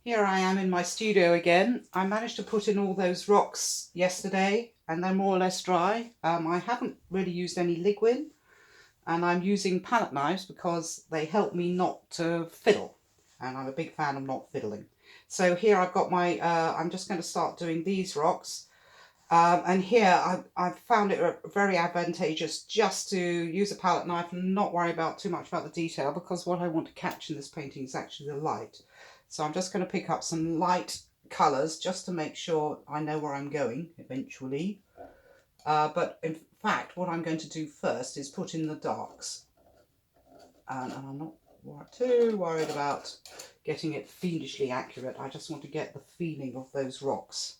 Here I am in my studio again. I managed to put in all those rocks yesterday and they're more or less dry. I haven't really used any liquid and I'm using palette knives because they help me not to fiddle. And I'm a big fan of not fiddling. So here I've got my, I'm just going to start doing these rocks. And here I've found it very advantageous just to use a palette knife and not worry about too much about the detail, because what I want to catch in this painting is actually the light. So I'm just going to pick up some light colours just to make sure I know where I'm going eventually. But in fact, what I'm going to do first is put in the darks. And I'm not too worried about getting it fiendishly accurate. I just want to get the feeling of those rocks.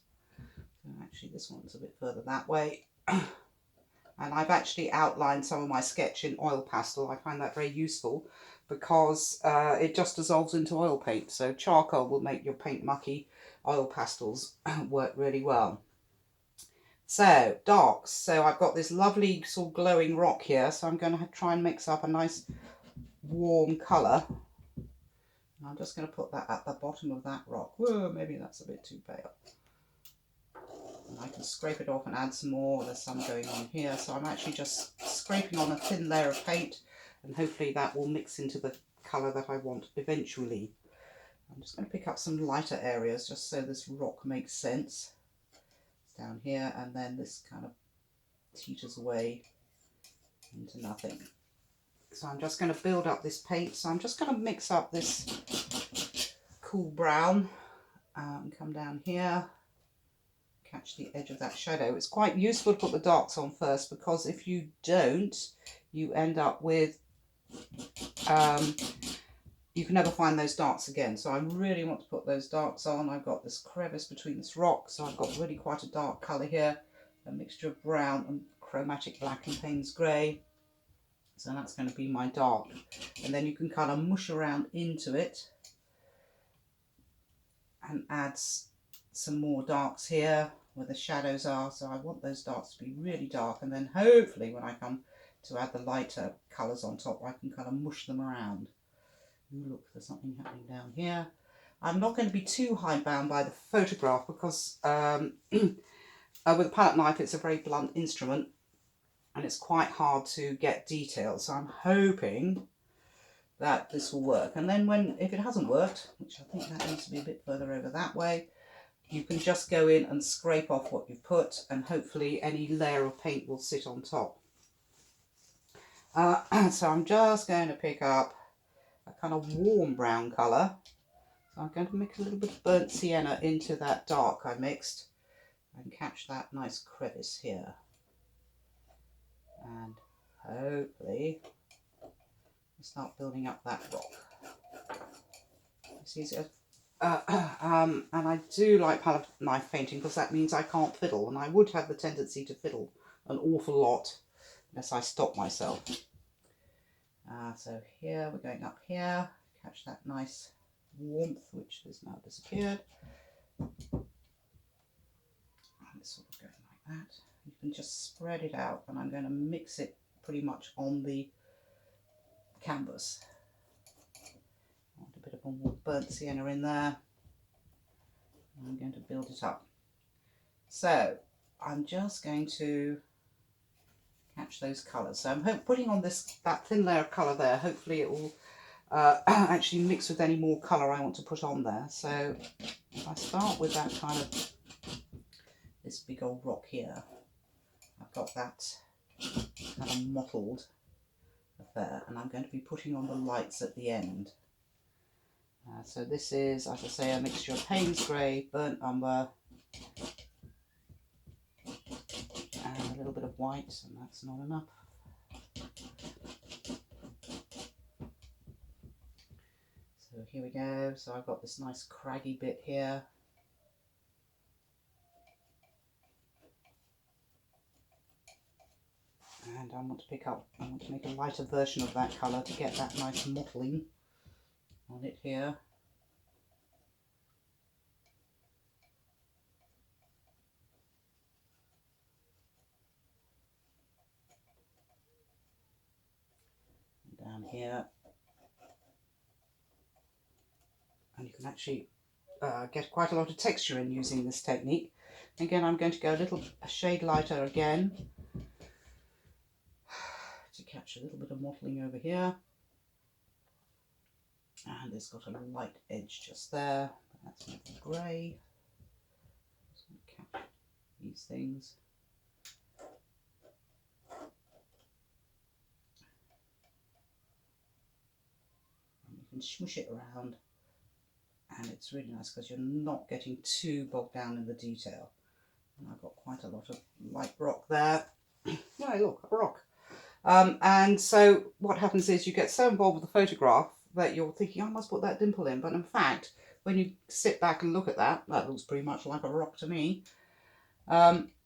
Actually, this one's a bit further that way. And I've actually outlined some of my sketch in oil pastel. I find that very useful because it just dissolves into oil paint. So charcoal will make your paint mucky. Oil pastels work really well. So darks. So I've got this lovely sort of glowing rock here. So I'm going to try and mix up a nice warm colour. I'm just going to put that at the bottom of that rock. Whoa, maybe that's a bit too pale. I can scrape it off and add some more. There's some going on here, so I'm actually just scraping on a thin layer of paint, and hopefully that will mix into the colour that I want eventually. I'm just going to pick up some lighter areas just so this rock makes sense. It's down here, and then this kind of teeters away into nothing. So I'm just going to build up this paint. So I'm just going to mix up this cool brown and come down here. Catch the edge of that shadow. It's quite useful to put the darks on first, because if you don't, you end up with you can never find those darks again. So I really want to put those darks on. I've got this crevice between this rock, so I've got really quite a dark colour here, a mixture of brown and chromatic black and Payne's grey. So that's going to be my dark, and then you can kind of mush around into it and add some more darks here where the shadows are. So I want those darks to be really dark, and then hopefully when I come to add the lighter colours on top, I can kind of mush them around. Ooh, look, there's something happening down here. I'm not going to be too hidebound by the photograph because with a palette knife it's a very blunt instrument and it's quite hard to get details. So I'm hoping that this will work. And then if it hasn't worked, which I think that needs to be a bit further over that way, you can just go in and scrape off what you've put, and hopefully any layer of paint will sit on top. So I'm just going to pick up a kind of warm brown colour. So I'm going to mix a little bit of burnt sienna into that dark I mixed and catch that nice crevice here. And hopefully start building up that rock. See, and I do like palette knife painting because that means I can't fiddle, and I would have the tendency to fiddle an awful lot unless I stop myself. So here we're going up here, catch that nice warmth which has now disappeared. And it's sort of going like that. You can just spread it out, and I'm going to mix it pretty much on the canvas. I want a bit of more burnt sienna in there. I'm going to build it up. So I'm just going to catch those colours. So I'm putting on that thin layer of colour there. Hopefully it will actually mix with any more colour I want to put on there. So if I start with that kind of this big old rock here, I've got that kind of mottled affair, and I'm going to be putting on the lights at the end. So this is, as I say, a mixture of Payne's grey, burnt umber, and a little bit of white, and that's not enough. So here we go. So I've got this nice craggy bit here. And I want to make a lighter version of that colour to get that nice mottling on it here. And down here. And you can actually get quite a lot of texture in using this technique. Again, I'm going to go a shade lighter again to catch a little bit of mottling over here. And it's got a light edge just there. That's maybe grey. Just going to catch these things. And you can smush it around, and it's really nice because you're not getting too bogged down in the detail. And I've got quite a lot of light rock there. Oh, look, a rock. And so what happens is you get so involved with the photograph that you're thinking, I must put that dimple in. But in fact, when you sit back and look at that, that looks pretty much like a rock to me.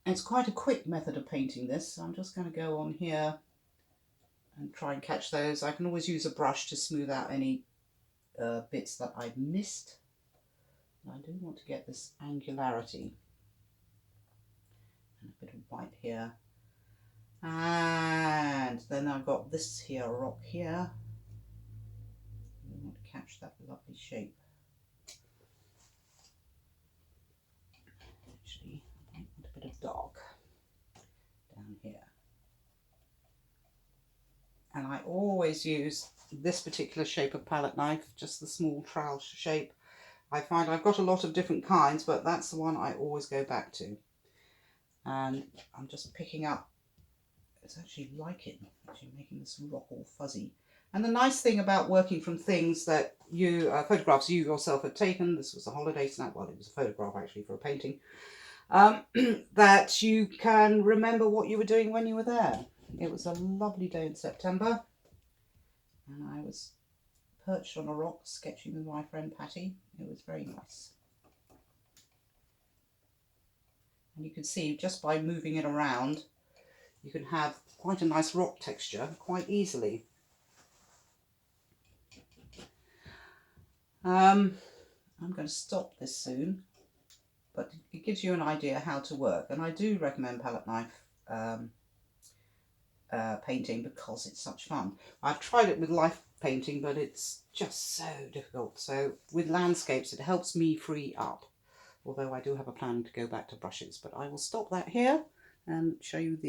It's quite a quick method of painting this. So I'm just going to go on here and try and catch those. I can always use a brush to smooth out any bits that I've missed. And I do want to get this angularity. And a bit of white here. And then I've got this here rock here. I want to catch that lovely shape. Actually, I want a bit of dark down here. And I always use this particular shape of palette knife, just the small trowel shape. I find I've got a lot of different kinds, but that's the one I always go back to. And I'm just picking up, it's actually lichen, actually making this rock all fuzzy. And the nice thing about working from things that you, photographs you yourself had taken, this was a holiday snap, well it was a photograph actually for a painting, that you can remember what you were doing when you were there. It was a lovely day in September, and I was perched on a rock sketching with my friend Patty. It was very nice. And you can see just by moving it around, you can have quite a nice rock texture quite easily. I'm going to stop this soon, but it gives you an idea how to work. And I do recommend palette knife painting because it's such fun. I've tried it with life painting, but it's just so difficult. So with landscapes, it helps me free up. Although I do have a plan to go back to brushes, but I will stop that here and show you the